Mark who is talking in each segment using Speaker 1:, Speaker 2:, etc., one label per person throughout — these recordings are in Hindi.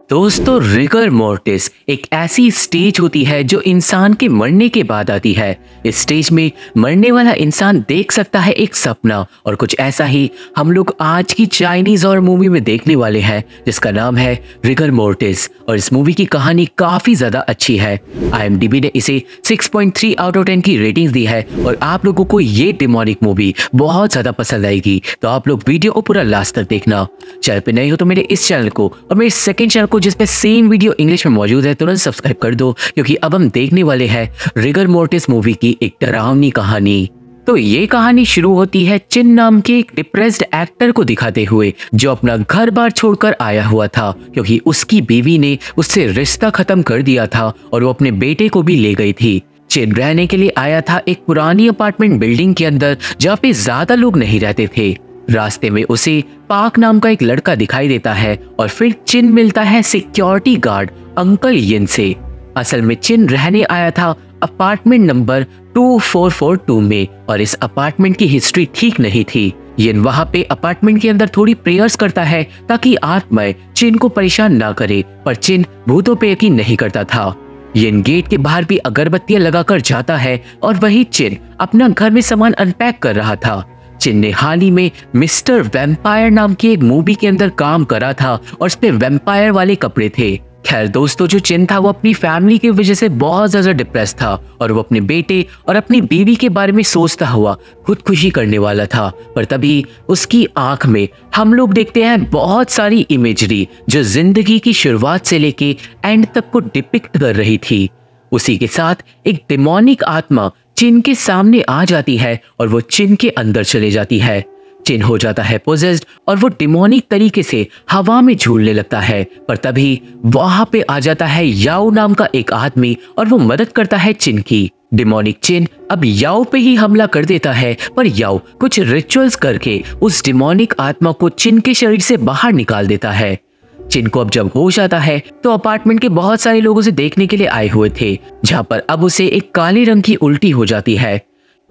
Speaker 1: दोस्तों, रिगर मोर्टिस एक ऐसी स्टेज होती है जो इंसान के मरने के बाद आती है। इस स्टेज में मरने वाला इंसान देख सकता है एक सपना, और कुछ ऐसा ही हम लोग आज की चाइनीज और मूवी में देखने वाले हैं जिसका नाम है रिगर मोर्टिस। और इस मूवी की कहानी काफी ज्यादा अच्छी है। IMDb ने इसे 6.3 आउट ऑफ 10 की रेटिंग्स दी है और आप लोगों को ये डिमोनिक मूवी बहुत ज्यादा पसंद आएगी, तो आप लोग वीडियो को पूरा लास्ट तक देखना। चैनल पे नए हो तो मेरे इस चैनल को और मेरे सेकंड चैनल को जिसपे सेम वीडियो इंग्लिश में मौजूद है तुरंत सब्सक्राइब कर दो, क्योंकि अब हम देखने वाले हैं रिगर मोर्टिस मूवी की एक डरावनी कहानी। तो ये कहानी शुरू होती है चिन नाम के एक डिप्रेस्ड एक्टर को दिखाते हुए, जो अपना घर बार छोड़कर आया हुआ था क्योंकि उसकी बीवी ने उससे रिश्ता खत्म कर दिया था और वो अपने बेटे को भी ले गई थी। चिन रहने के लिए आया था एक पुरानी अपार्टमेंट बिल्डिंग के अंदर जहाँ पे ज्यादा लोग नहीं रहते थे। रास्ते में उसे पाक नाम का एक लड़का दिखाई देता है और फिर चिन मिलता है सिक्योरिटी गार्ड अंकल यिन से। असल में चिन रहने आया था अपार्टमेंट नंबर 2442 में और इस अपार्टमेंट की हिस्ट्री ठीक नहीं थी। यिन वहां पे अपार्टमेंट के अंदर थोड़ी प्रेयर्स करता है ताकि आत्माएं चिन को परेशान ना करे, पर चिन भूतों पे यकीन नहीं करता था। यिन गेट के बाहर भी अगरबत्तियां लगाकर जाता है और वही चिन अपना घर में सामान अनपैक कर रहा था। चिन ने हाल ही में मिस्टर वैम्पायर नाम की एक मूवी के अंदर काम करा था और उस पे वैम्पायर वाले कपड़े थे। खैर दोस्तों, जो चिन था वो अपनी फैमिली की वजह से बहुत ज्यादा डिप्रेस था और वो अपने बेटे और अपनी बीवी के बारे में सोचता हुआ खुदकुशी करने वाला था। पर तभी उसकी आंख में हम लोग देखते हैं बहुत सारी इमेजरी जो जिंदगी की शुरुआत से लेके एंड तक को डिपिक्ट कर रही थी। उसी के साथ एक डिमोनिक आत्मा चिन के सामने आ जाती है और वो चिन के अंदर चले जाती है। चिन हो जाता है पोजेस्ड और वो डिमोनिक तरीके से हवा में झूलने लगता है। पर तभी वहां पे आ जाता है याओ नाम का एक आदमी और वो मदद करता है चिन की। डिमोनिक चिन अब याओ पे ही हमला कर देता है, पर याओ कुछ रिचुअल्स करके उस डिमोनिक आत्मा को चिन के शरीर से बाहर निकाल देता है। चिन को अब जब होश आता है तो अपार्टमेंट के बहुत सारे लोग उसे देखने के लिए आए हुए थे, जहां पर अब उसे एक काले रंग की उल्टी हो जाती है।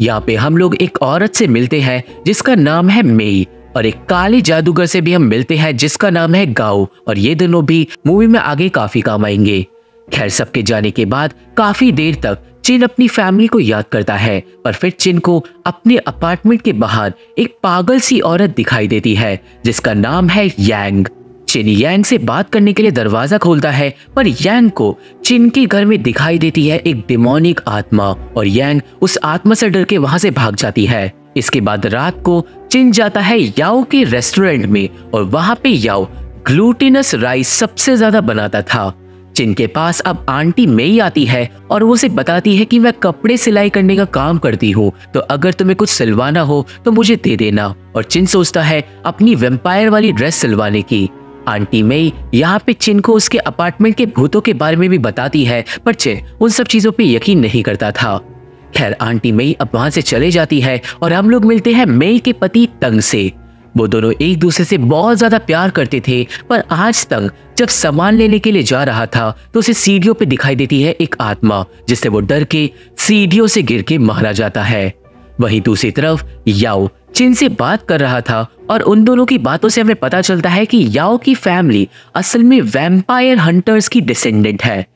Speaker 1: यहाँ पे हम लोग एक औरत से मिलते हैं जिसका नाम है मेई, और एक काले जादूगर से भी हम मिलते हैं जिसका नाम है गाओ, और ये दोनों भी मूवी में आगे काफी काम आएंगे। खैर, सबके जाने के बाद काफी देर तक चिन अपनी फैमिली को याद करता है, पर फिर चिन को अपने अपार्टमेंट के बाहर एक पागल सी औरत दिखाई देती है जिसका नाम है यांग। चिन यांग से बात करने के लिए दरवाजा खोलता है, पर यांग को चिन के घर में दिखाई देती है एक डिमोनिक आत्मा और यांग उस आत्मा से डर के वहां से भाग जाती है। इसके बाद रात को चिन जाता है याओ के रेस्टोरेंट में और वहां पे याओ ग्लूटिनस राइस सबसे ज्यादा बनाता था। चिन के पास अब आंटी मेई आती है और वो उसे बताती है कि मैं कपड़े सिलाई करने का काम करती हूँ, तो अगर तुम्हें कुछ सिलवाना हो तो मुझे दे देना। और चिन सोचता है अपनी वैम्पायर वाली ड्रेस सिलवाने की। आंटी मेई यहाँ पे चिन को उसके अपार्टमेंट के भूतों के बारे में भी बताती है, पर चिन उन सब चीजों पे यकीन नहीं करता था। खैर, आंटी मेई अब वहां से चले जाती है और हम लोग मिलते हैं मेई के पति तंग से। वो दोनों एक दूसरे से बहुत ज्यादा प्यार करते थे, पर आज तंग जब सामान लेने के लिए जा रहा था तो उसे सीढ़ियों पे दिखाई देती है एक आत्मा, जिससे वो डर के सीढ़ियों से गिर के मारा जाता है। वहीं दूसरी तरफ याओ चिन से बात कर रहा था और उन दोनों की बातों से हमें पता चलता है कि याओ की फैमिली असल में वैम्पायर हंटर्स की डिसेंडेंट है।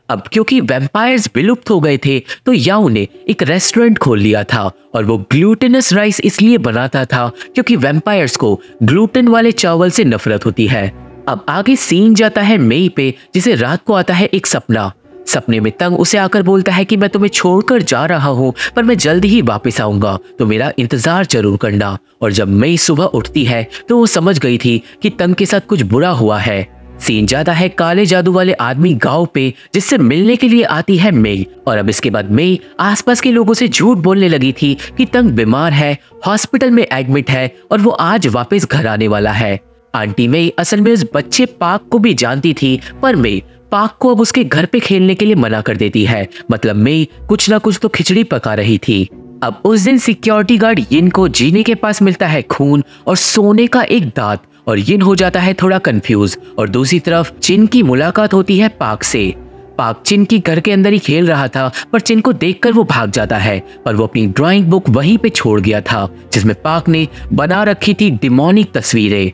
Speaker 1: अब क्योंकि वैम्पायर्स विलुप्त हो गए थे तो याओ ने एक रेस्टोरेंट खोल लिया था और वो ग्लूटेनस राइस इसलिए बनाता था क्योंकि वैम्पायर्स को ग्लूटेन वाले चावल से नफरत होती है। अब आगे सीन जाता है मेई पे, जिसे रात को आता है एक सपना। सपने में तंग उसे आकर बोलता है कि मैं तुम्हें छोड़कर जा रहा हूँ, पर मैं जल्द ही वापस आऊंगा, तो मेरा इंतजार जरूर करना। और जब मेई सुबह उठती है तो वो समझ गई थी कि तंग के साथ कुछ बुरा हुआ है। सीन जाता है काले जादू वाले आदमी गांव पे, जिससे मिलने के लिए आती है मेई। और अब इसके बाद मेई आसपास के लोगों से झूठ बोलने लगी थी कि तंग बीमार है, हॉस्पिटल में एडमिट है और वो आज वापस घर आने वाला है। आंटी मेई असल में उस बच्चे पाक को भी जानती थी, पर मेई पाक को अब उसके घर पे खेलने के लिए मना कर देती है। मतलब मेई कुछ ना कुछ तो खिचड़ी पका रही थी। अब उस दिन सिक्योरिटी गार्ड यिन को जीने के पास मिलता है खून और सोने का एक दांत, और यिन हो जाता है थोड़ा कंफ्यूज। और दूसरी तरफ चिन की मुलाकात होती है पाक से। पाक चिन की घर के अंदर ही खेल रहा था, पर चिन को देखकर वो भाग जाता है, पर वो अपनी ड्राइंग बुक वहीं पे छोड़ गया था जिसमें पाक ने बना रखी थी डिमोनिक तस्वीरें।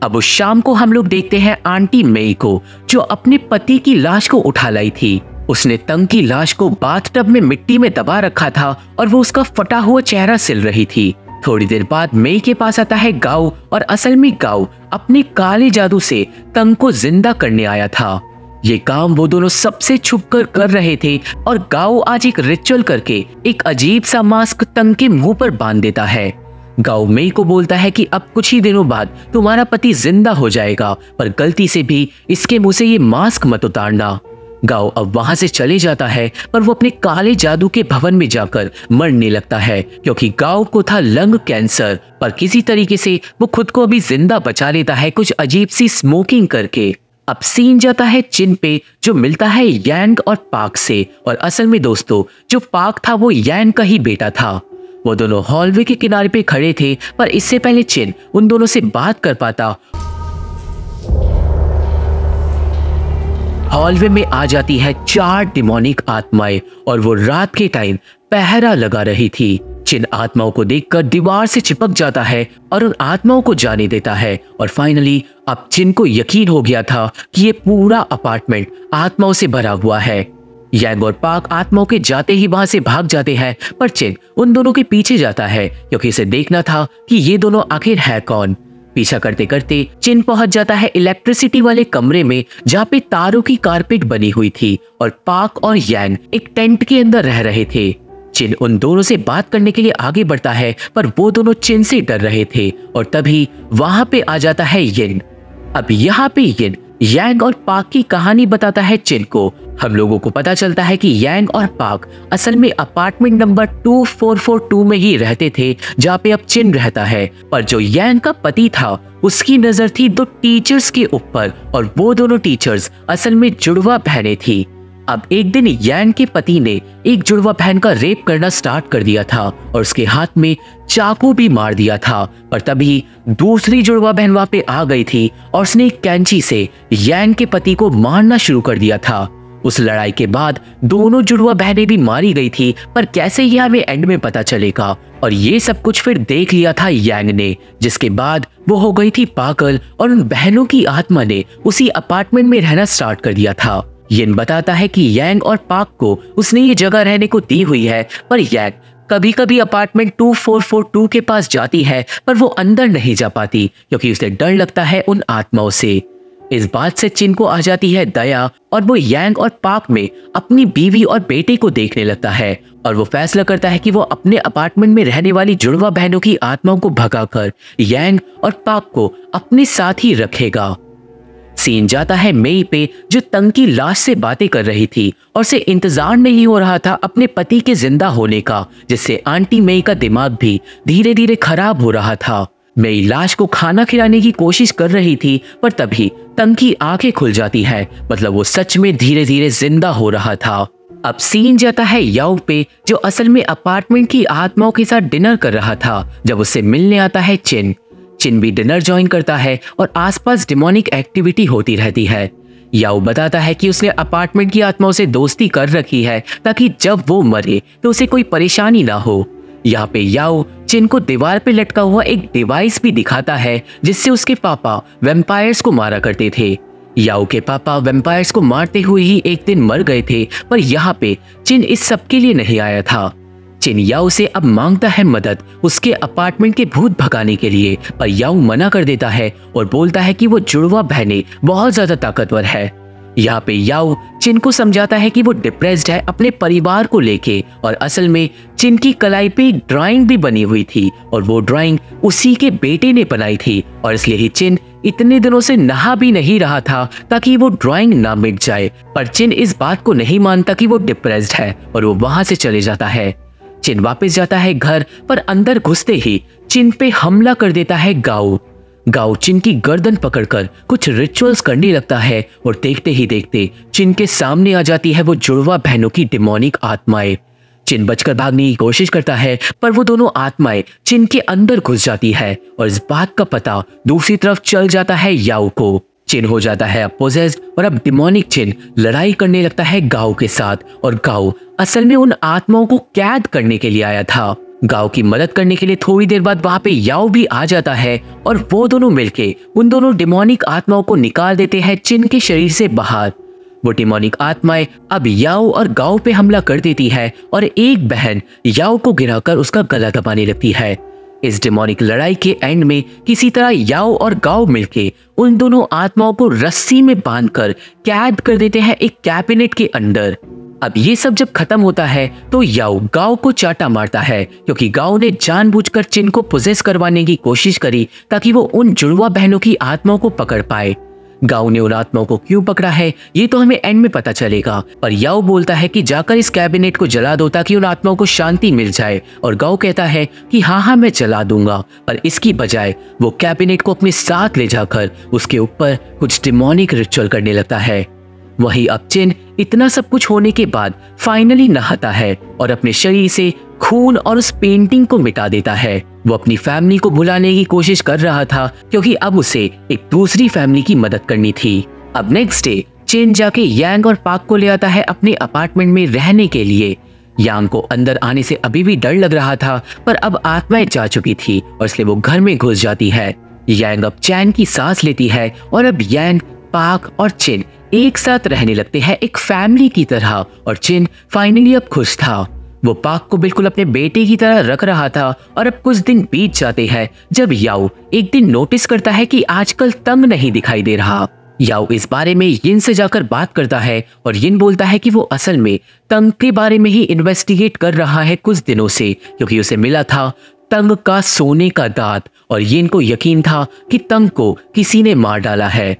Speaker 1: अब उस शाम को हम लोग देखते हैं आंटी मेई को, जो अपने पति की लाश को उठा लाई थी। उसने तंग की लाश को बाथटब में मिट्टी में दबा रखा था और वो उसका फटा हुआ चेहरा सिल रही थी। थोड़ी देर बाद मेई के पास आता है गाओ, और असल में गाओ अपने काले जादू से तंग को जिंदा करने आया था। ये काम वो दोनों सबसे छुप कर रहे थे, और गाओ आज एक रिचुअल करके एक अजीब सा मास्क तंग के मुंह पर बांध देता है। गाओ मेई को बोलता है कि अब कुछ ही दिनों बाद तुम्हारा पति जिंदा हो जाएगा, पर गलती से भी इसके मुंह से ये मास्क मत उतारना। गाओ अब वहां से चले जाता है, पर वो अपने काले जादू के भवन में जाकर मरने लगता है, क्योंकि गाओ को था लंग कैंसर। पर किसी तरीके से वो खुद को अभी जिंदा बचा लेता है, कुछ अजीब सी स्मोकिंग करके। अब सीन जाता है चिन पे, जो मिलता है यांग और पाक से। और असल में दोस्तों, जो पाक था वो यांग का ही बेटा था। वो दोनों हॉलवे के किनारे पे खड़े थे, पर इससे पहले चिन उन दोनों से बात कर पाता, हॉलवे में आ जाती है 4 डिमोनिक आत्माएं, और वो रात के टाइम पहरा लगा रही थी। चिन आत्माओं को देखकर दीवार से चिपक जाता है और उन आत्माओं को जाने देता है। और फाइनली अब चिन को यकीन हो गया था कि ये पूरा अपार्टमेंट आत्माओं से भरा हुआ है। यांग और पाक आत्माओं के जाते ही वहां से भाग जाते हैं, पर चिन उन दोनों के पीछे जाता है, क्योंकि इसे देखना था कि ये दोनों आखिर है कौन। पीछा करते करते चिन पहुंच जाता है इलेक्ट्रिसिटी वाले कमरे में, जहाँ पे तारों की कारपेट बनी हुई थी, और पाक और यांग एक टेंट के अंदर रह रहे थे। चिन उन दोनों से बात करने के लिए आगे बढ़ता है, पर वो दोनों चिन से डर रहे थे। और तभी वहां पे आ जाता है यिन। अब यहाँ पे यिन यांग और पाक की कहानी बताता है चिन को। हम लोगों को पता चलता है कि यांग और पाक असल में अपार्टमेंट नंबर 2442 में ही रहते थे, जहाँ पे अब चिन रहता है। पर जो यांग का पति था, उसकी नजर थी 2 टीचर्स के ऊपर, और वो दोनों टीचर्स असल में जुड़वा बहनें थी। अब एक दिन यांग के पति ने एक जुड़वा बहन का रेप करना स्टार्ट कर दिया था, और उसके हाथ में चाकू भी मार दिया था। पर तभी दूसरी जुड़वा बहन वहां पे आ गई थी, और उसने एक कैंची से यांग के पति को मारना शुरू कर दिया था। उस लड़ाई के बाद दोनों जुड़वा बहनें भी मारी गई थी, पर कैसे यह हमें एंड में पता चलेगा। और ये सब कुछ फिर देख लिया था यांग ने, जिसके बाद वो हो गई थी पागल, और उन बहनों की आत्मा ने उसी अपार्टमेंट में रहना स्टार्ट कर दिया था। यिन बताता है कि यांग और पाक को उसने ये जगह रहने को दी हुई है, पर यांग कभी कभी अपार्टमेंट 2442 के पास जाती है, पर वो अंदर नहीं जा पाती, क्योंकि उसे डर लगता है उन आत्माओं से। इस बात से चिन को आ जाती है दया, और वो यांग और पाक में अपनी बीवी और बेटे को देखने लगता है। और वो फैसला करता है कि वो अपने अपार्टमेंट में रहने वाली जुड़वा बहनों की आत्माओं को भगाकर यांग और पाक को अपने साथ ही रखेगा। सीन जाता है मेई पे, जो तंग की लाश से बातें कर रही थी, और उसे इंतजार नहीं हो रहा था अपने पति के जिंदा होने का, जिससे आंटी मेई का दिमाग भी धीरे धीरे खराब हो रहा था। मेई लाश को खाना खिलाने की कोशिश कर रही थी, पर तभी तंग की आंखें खुल जाती है, मतलब वो सच में धीरे धीरे जिंदा हो रहा था। अब सीन जाता है याओ पे, जो असल में अपार्टमेंट की आत्माओं के साथ डिनर कर रहा था, जब उससे मिलने आता है चिन। चिन भी डिनर ज्वाइन करता है, और आसपास डिमोनिक एक्टिविटी होती रहती है। याओ बताता है कि उसने अपार्टमेंट की आत्माओं से दोस्ती कर रखी है, ताकि जब वो मरे तो उसे कोई परेशानी ना हो। यहाँ पे याओ चिन को दीवार पे लटका हुआ एक डिवाइस भी दिखाता है, जिससे उसके पापा वैम्पायर्स को मारा करते थे। याओ के पापा वैम्पायर्स को मारते हुए ही एक दिन मर गए थे, पर यहाँ पे चिन इस सब के लिए नहीं आया था। चिन याओ से अब मांगता है मदद उसके अपार्टमेंट के भूत भगाने के लिए, पर याओ मना कर देता है और बोलता है कि वो जुड़वा बहनें बहुत ज्यादा ताकतवर है। यहाँ पे याओ चिन को समझाता है कि वो डिप्रेस्ड है अपने परिवार को लेके, और असल में चिन की कलाई पे एक ड्राइंग भी बनी हुई थी, और वो ड्राइंग उसी के बेटे ने बनाई थी, और इसलिए ही चिन इतने दिनों से नहा भी नहीं रहा था ताकि वो ड्राइंग ना मिट जाए। पर चिन इस बात को नहीं मानता कि वो डिप्रेस्ड है, और वो वहां से चले जाता है। चिन वापस जाता है घर, पर अंदर घुसते ही चिन पे हमला कर देता है गाओ। गाओ चिन की गर्दन पकड़कर कुछ रिचुअल्स करने लगता है, और देखते ही देखते चिन के सामने आ जाती है वो जुड़वा बहनों की डिमोनिक आत्माएं। चिन बचकर भागने की कोशिश करता है, पर वो दोनों आत्माएं चिन के अंदर घुस जाती है, और इस बात का पता दूसरी तरफ चल जाता है याओ को। चिन हो जाता है अब पोजेस्ड, और अब डिमोनिक चिन लड़ाई करने लगता है गाओ के साथ, और गाओ असल में उन आत्माओं को कैद करने के लिए आया था। गांव की मदद करने के लिए थोड़ी देर बाद वहां पे याओ भी आ जाता है और वो दोनों मिलके उन दोनों डिमोनिक आत्माओं को निकाल देते हैं चिन के शरीर से बाहर। वो डिमोनिक आत्माएं अब याओ और गाओ पे हमला कर देती है और एक बहन याओ को गिराकर उसका गला दबाने लगती है। इस डिमोनिक लड़ाई के एंड में किसी तरह याओ और गाओ मिलके उन दोनों आत्माओं को रस्सी में बांधकर कैद कर देते हैं एक कैबिनेट के अंदर। अब ये सब जब खत्म होता है तो याओ गाओ को चाटा मारता है क्योंकि गाओ ने जानबूझकर चिन को पोजेस करवाने की कोशिश करी ताकि वो उन जुड़वा बहनों की आत्माओं को पकड़ पाए। गाओ ने उन आत्माओं को क्यों पकड़ा है ये तो हमें एंड में पता चलेगा, पर याओ बोलता है कि जाकर इस कैबिनेट को जला दो ताकि उन आत्माओं को शांति मिल जाए, और गाओ कहता है कि हाँ मैं जला दूंगा, पर इसकी बजाय वो कैबिनेट को अपने साथ ले जाकर उसके ऊपर कुछ डिमोनिक रिचुअल करने लगता है। वहीं अब चिन इतना सब कुछ होने के बाद फाइनली नहाता है और अपने शरीर से खून और उस पेंटिंग को मिटा देता है। वो अपनी फैमिली को भुलाने की कोशिश कर रहा था क्योंकि अब उसे एक दूसरी फैमिली की मदद करनी थी। अब नेक्स्ट डे चिन जाके यांग और पाक को ले आता है अपने अपार्टमेंट में रहने के लिए। यांग को अंदर आने से अभी भी डर लग रहा था, पर अब आत्माएं जा चुकी थी और इसलिए वो घर में घुस जाती है। यांग अब चैन की सांस लेती है और अब यांग, पाक और चिन एक साथ रहने लगते हैं एक फैमिली की तरह, और चिन फाइनली अब खुश था। वो पाक को बिल्कुल अपने बेटे की तरह रख रहा था। और अब कुछ दिन बीत जाते हैं जब याओ एक दिन नोटिस करता है कि आजकल तंग नहीं दिखाई दे रहा। याओ इस बारे में यिन से जाकर बात करता है और यिन बोलता है कि वो असल में तंग के बारे में ही इन्वेस्टिगेट कर रहा है कुछ दिनों से, क्योंकि उसे मिला था तंग का सोने का दांत और यिन को यकीन था कि तंग को किसी ने मार डाला है।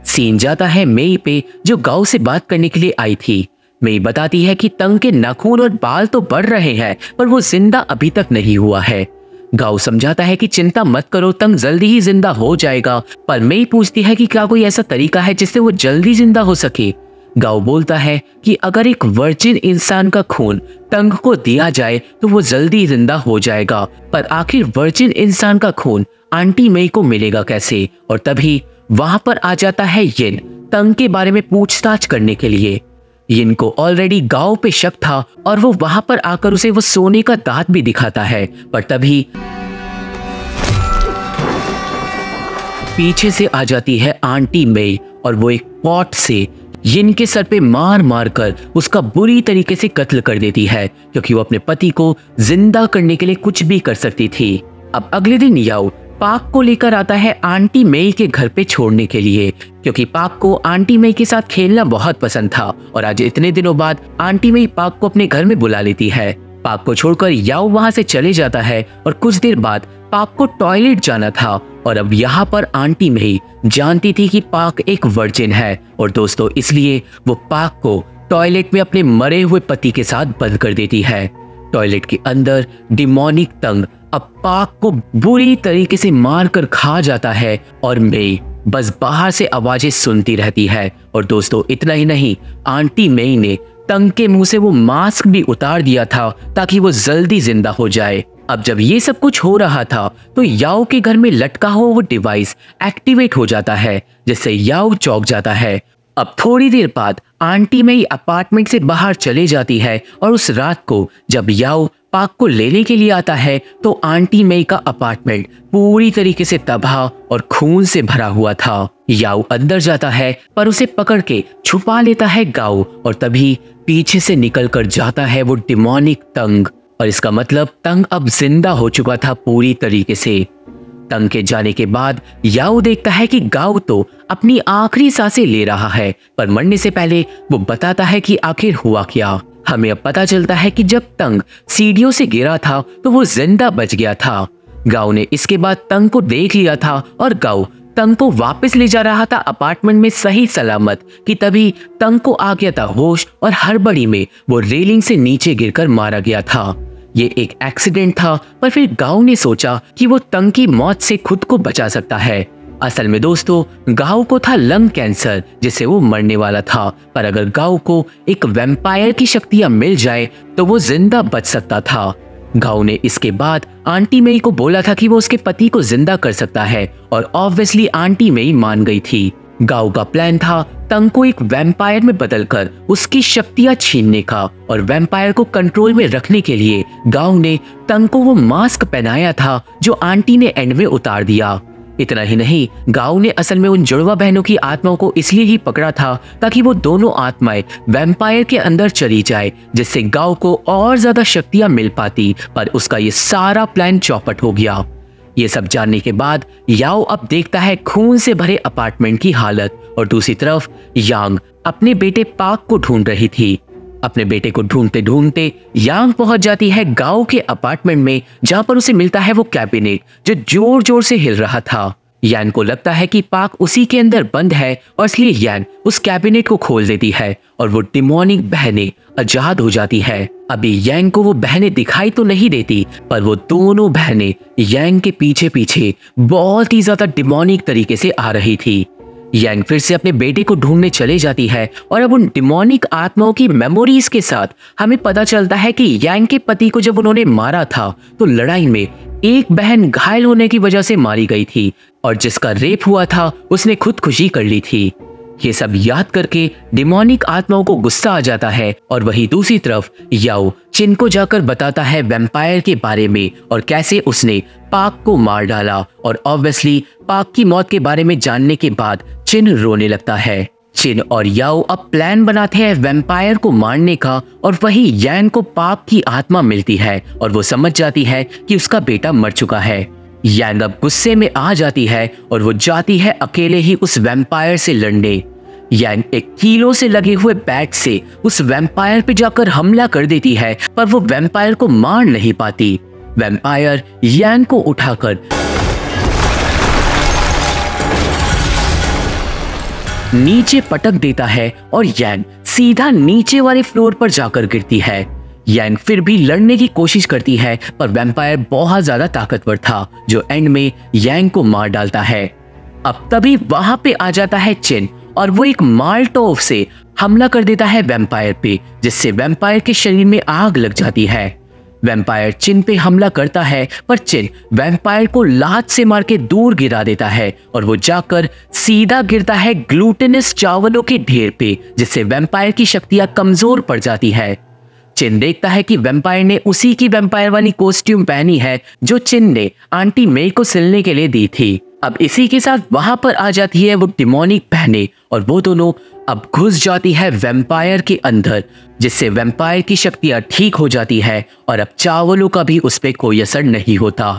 Speaker 1: सीन जाता है मेई पे जो गाओ से बात करने के लिए आई थी। मेई बताती है कि तंग के नाखून और बाल तो बढ़ रहे हैं पर वो जिंदा अभी तक नहीं हुआ है। गाओ समझाता है कि चिंता मत करो, तंग जल्दी ही जिंदा हो जाएगा, पर मेई पूछती है कि क्या कोई ऐसा तरीका है जिससे वो जल्दी जिंदा हो सके। गाओ बोलता है कि अगर एक वर्जिन इंसान का खून तंग को दिया जाए तो वो जल्दी जिंदा हो जाएगा, पर आखिर वर्जिन इंसान का खून आंटी मेई को मिलेगा कैसे। और तभी वहां पर आ जाता है यिन तंग के बारे में पूछताछ करने के लिए। यिन को ऑलरेडी गाओ पे शक था और वो वहां पर आकर उसे वो सोने का दांत भी दिखाता है, पर तभी पीछे से आ जाती है आंटी मेई और वो एक पॉट से यिन के सर पे मार मार कर उसका बुरी तरीके से कत्ल कर देती है, क्योंकि वो अपने पति को जिंदा करने के लिए कुछ भी कर सकती थी। अब अगले दिन याओ पाक को लेकर आता है आंटी मेई के घर पे छोड़ने के लिए, क्योंकि पाक को आंटी मेई के साथ खेलना बहुत पसंद था। और आज इतने दिनों बाद आंटी मेई पाक को अपने घर में बुला लेती है। पाक को छोड़कर याओ वहां से चले जाता है और कुछ देर बाद पाक को टॉयलेट जाना था। और अब यहाँ पर आंटी मेई जानती थी कि पाक एक वर्जिन है, और दोस्तों इसलिए वो पाक को टॉयलेट में अपने मरे हुए पति के साथ बंद कर देती है। टॉयलेट के अंदर डिमोनिक तंग अब पाक को बुरी तरीके से मार कर खा जाता है और मेई बस बाहर से आवाजें सुनती रहती है। और दोस्तों इतना ही नहीं, आंटी मेई ने तंग के मुंह से वो मास्क भी उतार दिया था ताकि वो जल्दी जिंदा हो जाए। अब जब ये सब कुछ हो रहा था तो याओ के घर में लटका हुआ वो डिवाइस एक्टिवेट हो जाता है, जिससे याओ चौंक जाता है। अब थोड़ी देर बाद आंटी मेई अपार्टमेंट से बाहर चले जाती है और उस रात को जब याओ पाक को लेने के लिए आता है तो आंटी मेई का अपार्टमेंट पूरी तरीके से तबाह और खून से भरा हुआ था। याओ अंदर जाता है पर उसे पकड़ के छुपा लेता है गाओ, और तभी पीछे से निकल कर जाता है वो डिमोनिक तंग, और इसका मतलब तंग अब जिंदा हो चुका था पूरी तरीके से। तंग के जाने के बाद याओ देखता है कि गाओ तो अपनी आखिरी सांसें ले रहा है, पर मरने से पहले वो बताता है कि आखिर हुआ क्या। हमें अब पता चलता है कि जब तंग सीढ़ियों से गिरा था तो वो जिंदा बच गया था। गाओ ने इसके बाद तंग को देख लिया था और गाओ तंग को वापस ले जा रहा था अपार्टमेंट में सही सलामत कि तभी तंग को आ गया था होश और हड़बड़ी में वो रेलिंग से नीचे गिरकर मारा गया था। ये एक एक्सीडेंट था, पर फिर गाओ ने सोचा कि वो तंग की मौत से खुद को बचा सकता है। असल में दोस्तों गाओ को था लंग कैंसर जिससे वो मरने वाला था, पर अगर गाओ को एक वैम्पायर की शक्तियां मिल जाए तो वो जिंदा बच सकता था। गाओ ने इसके बाद आंटी मेई को बोला था कि वो उसके पति को जिंदा कर सकता है, और ऑब्वियसली आंटी मेई मान गई थी। गाओ का प्लान था तंग को एक वैम्पायर में बदलकर उसकी शक्तियां छीनने का और वैम्पायर को कंट्रोल में रखने के लिए गांव ने तंग को वो मास्क पहनाया था जो आंटी ने एंड में उतार दिया। इतना ही नहीं, गांव ने असल में उन जुड़वा बहनों की आत्माओं को इसलिए ही पकड़ा था ताकि वो दोनों आत्माएं वैम्पायर के अंदर चली जाए, जिससे गांव को और ज्यादा शक्तियां मिल पाती। पर उसका ये सारा प्लान चौपट हो गया। ये सब जानने के बाद याओ अब देखता है खून से भरे अपार्टमेंट की हालत, और दूसरी तरफ यांग अपने बेटे पाक को ढूंढ रही थी। अपने बेटे को ढूंढते ढूंढते यांग पहुंच जाती है गांव के अपार्टमेंट में, जहां पर उसे मिलता है वो कैबिनेट जो जोर जोर से हिल रहा था। यान को लगता है कि पाक उसी के अंदर बंद है और इसलिए यान उस कैबिनेट को खोल देती है और वो डिमोनिक बहनें आजाद हो जाती है। अभी यांग को वो बहनें दिखाई तो नहीं देती, पर वो दोनों बहनें यांग के पीछे पीछे बहुत ही ज्यादा डिमोनिक तरीके से आ रही थी। यांग फिर से अपने बेटे को ढूंढने चले जाती है और अब उन डिमोनिक आत्माओं की मेमोरीज के साथ हमें पता चलता है कि यांग के पति को जब उन्होंने मारा था तो लड़ाई में एक बहन घायल होने की वजह से मारी गई थी और जिसका रेप हुआ था उसने खुदकुशी कर ली थी। ये सब याद करके डिमोनिक आत्माओं को गुस्सा आ जाता है और वही दूसरी तरफ याओ चिन को जाकर बताता है वैम्पायर के बारे में और कैसे उसने पाक को मार डाला। और ऑब्वियसली पाक की मौत के बारे में जानने के बाद चिन रोने लगता है। चिन और याओ अब प्लान बनाते हैं वैम्पायर को मारने का, और वही यान को पाक की आत्मा मिलती है और वो समझ जाती है कि उसका बेटा मर चुका है। यांग अब गुस्से में आ जाती है और वो जाती है अकेले ही उस वैम्पायर से लड़ने। यांग एक कीलों से लगे हुए बैट से उस वैम्पायर पे जाकर हमला कर देती है, पर वो वैम्पायर को मार नहीं पाती। वैम्पायर यांग को उठाकर नीचे पटक देता है और यांग सीधा नीचे वाले फ्लोर पर जाकर गिरती है। यांग फिर भी लड़ने की कोशिश करती है, पर वैम्पायर बहुत ज्यादा ताकतवर था जो एंड में यांग को मार डालता है। अब तभी वहां पे आ जाता है चिन और वो एक माल्टोव से हमला कर देता है वैम्पायर पे, जिससे वैम्पायर के शरीर में आग लग जाती है। वैम्पायर चिन पे हमला करता है, पर चिन वैम्पायर को लात से मार के दूर गिरा देता है और वो जाकर सीधा गिरता है ग्लूटेनस चावलों के ढेर पे, जिससे वैम्पायर की शक्तियां कमजोर पड़ जाती है। चिन देखता है कि वैम्पायर ने उसी की वैम्पायर वाली कॉस्ट्यूम पहनी है जो चिन ने आंटी मे को सिलने के लिए दी थी। अब इसी के साथ वहां पर आ जाती है वो डिमोनिक बहनें और वो दोनों अब घुस जाती है वैम्पायर के अंदर, जिससे वैम्पायर की शक्तियां ठीक हो जाती है और अब चावलों का भी उस पर कोई असर नहीं होता।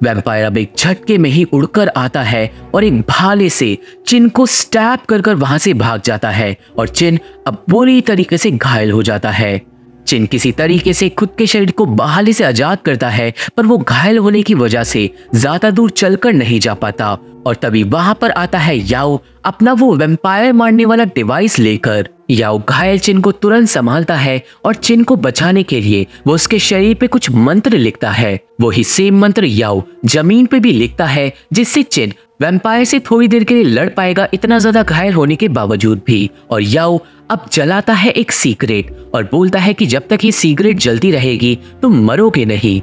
Speaker 1: वैम्पायर अब एक झटके में ही उड़कर आता है और एक भाले से चिन को स्टैब कर वहां से भाग जाता है और चिन अब बुरी तरीके से घायल हो जाता है। चिन किसी तरीके से खुद के शरीर को भाले से आजाद करता है, पर वो घायल होने की वजह से ज्यादा दूर चलकर नहीं जा पाता। और तभी वहां पर आता है याओ अपना वो वैम्पायर मारने वाला डिवाइस लेकर। याओ घायल चिन को तुरंत संभालता है और चिन को बचाने के लिए वो उसके शरीर पे कुछ मंत्र लिखता है। वही सेम मंत्र याओ जमीन पे भी लिखता है, जिससे चिन वैम्पायर से थोड़ी देर के लिए लड़ पाएगा, इतना ज्यादा घायल होने के बावजूद भी। और याओ अब जलाता है एक सिगरेट और बोलता है कि जब तक ये सिगरेट जलती रहेगी तुम मरोगे नहीं।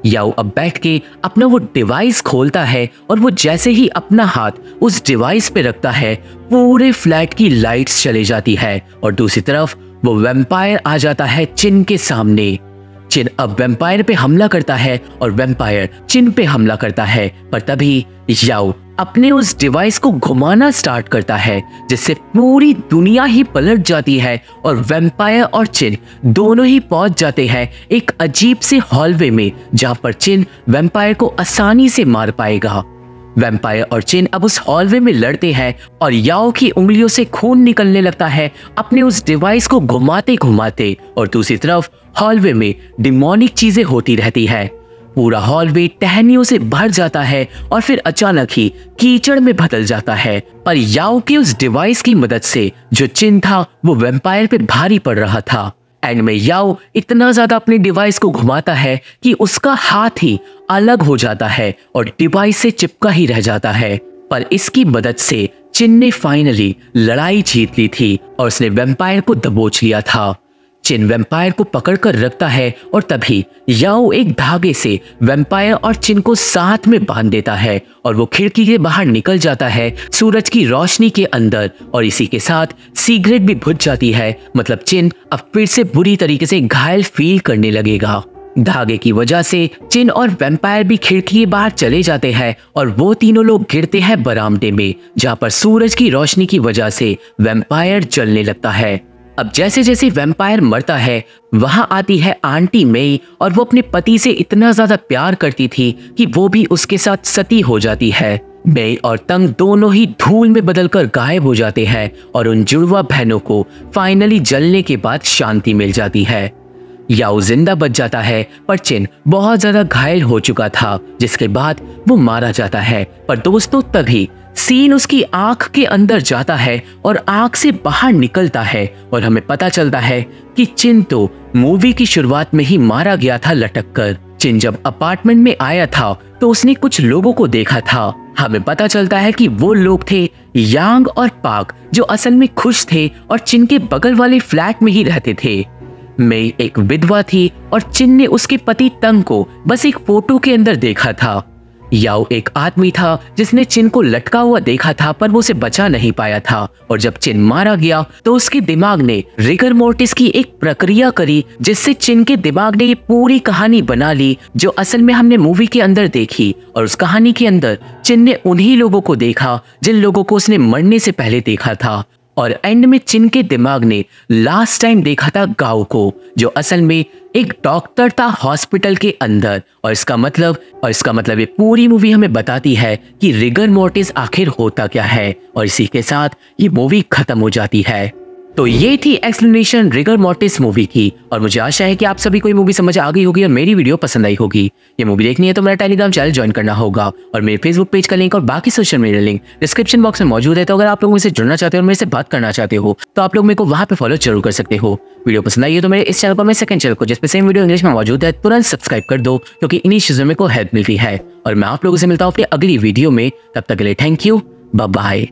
Speaker 1: याओ अब बैठ के अपना वो डिवाइस खोलता है और वो जैसे ही अपना हाथ उस डिवाइस पे रखता है पूरे फ्लैट की लाइट्स चले जाती है और दूसरी तरफ वो वैम्पायर आ जाता है चिन के सामने। चिन अब वैम्पायर पे हमला करता है और वैम्पायर चिन पे हमला करता है, पर तभी याओ अपने उस डिवाइस को घुमाना स्टार्ट करता है, जिससे पूरी दुनिया ही पलट जाती है और वैम्पायर और चिन दोनों ही पहुंच जाते हैं एक अजीब से हॉलवे में, जहां पर चिन वैम्पायर को आसानी से मार पाएगा। वैम्पायर और चिन अब उस हॉलवे में लड़ते हैं और याओ की उंगलियों से खून निकलने लगता है अपने उस डिवाइस को घुमाते घुमाते, और दूसरी तरफ हॉलवे में डिमोनिक चीजें होती रहती है। पूरा हॉलवे टहनियों से भर जाता है और फिर अचानक ही कीचड़ में बदल जाता है, पर याओ के उस डिवाइस की मदद से जो चिन था वो वैम्पायर पे भारी पड़ रहा था। एंड में याओ इतना ज्यादा अपने डिवाइस को घुमाता है कि उसका हाथ ही अलग हो जाता है और डिवाइस से चिपका ही रह जाता है। पर इसकी मदद से चिन ने फाइनली लड़ाई जीत ली थी और उसने वैम्पायर को दबोच लिया था। चिन वैम्पायर को पकड़कर रखता है और तभी याओ एक धागे से वैम्पायर और चिन को साथ में बांध देता है और वो खिड़की के बाहर निकल जाता है सूरज की रोशनी के अंदर। और इसी के साथ सिगरेट भी बुझ जाती है। मतलब चिन अब फिर से बुरी तरीके से घायल फील करने लगेगा। धागे की वजह से चिन और वैम्पायर भी खिड़की के बाहर चले जाते हैं और वो तीनों लोग गिरते हैं बरामदे में, जहां पर सूरज की रोशनी की वजह से वैम्पायर जलने लगता है। अब जैसे जैसे वैम्पायर मरता है वहां आती है आंटी मेई और वो अपने पति से इतना ज्यादा प्यार करती थी कि वो भी उसके साथ सती हो जाती है। मेई और तंग दोनों ही धूल में बदलकर गायब हो जाते हैं और उन जुड़वा बहनों को फाइनली जलने के बाद शांति मिल जाती है। याओ जिंदा बच जाता है पर चिन बहुत ज्यादा घायल हो चुका था, जिसके बाद वो मारा जाता है। पर दोस्तों तभी सीन उसकी आंख के अंदर जाता है और आंख से बाहर निकलता है और हमें पता चलता है कि चिन तो मूवी की शुरुआत में ही मारा गया था लटक कर। चिन जब अपार्टमेंट में आया था तो उसने कुछ लोगों को देखा था। हमें पता चलता है कि वो लोग थे यांग और पाक, जो असल में खुश थे और चिन के बगल वाले फ्लैट में ही रहते थे। मेई एक विधवा थी और चिन ने उसके पति तंग को बस एक फोटो के अंदर देखा था। याओ एक आदमी था जिसने चिन को लटका हुआ देखा था पर वो उसे बचा नहीं पाया था। और जब चिन मारा गया तो उसके दिमाग ने रिगर मोर्टिस की एक प्रक्रिया करी जिससे चिन के दिमाग ने ये पूरी कहानी बना ली जो असल में हमने मूवी के अंदर देखी। और उस कहानी के अंदर चिन ने उन्हीं लोगों को देखा जिन लोगों को उसने मरने से पहले देखा था। और एंड में चिन के दिमाग ने लास्ट टाइम देखा था गाओ को, जो असल में एक डॉक्टर था हॉस्पिटल के अंदर। और इसका मतलब ये पूरी मूवी हमें बताती है कि रिगर मोर्टिस आखिर होता क्या है। और इसी के साथ ये मूवी खत्म हो जाती है। तो ये थी एक्सप्लेनेशन रिगर मोर्टिस मूवी की और मुझे आशा है कि आप सभी को ये मूवी समझ आ गई होगी और मेरी वीडियो पसंद आई होगी। ये मूवी देखनी है तो मेरा टेलीग्राम चैनल ज्वाइन करना होगा और मेरे फेसबुक पेज का लिंक और बाकी social media link description box में मौजूद है। तो अगर आप लोग मुझसे जुड़ना चाहते हो और मेरे से बात करना चाहते हो तो आप लोग मेरे को वहाँ पे फॉलो जरूर कर सकते हो। वीडियो पसंद आई है तो मेरे इस चैनल पर मेरे सेकंड चैनल को जिसपे सेम वीडियो इंग्लिश में मौजूद है तुरंत सब्सक्राइब कर दो, क्योंकि इन्हीं चीजों में को हेल्प मिलती है। और मैं आप लोगों से मिलता हूँ अपनी अगली वीडियो में, तब तक के लिए थैंक यू, बाय बाय।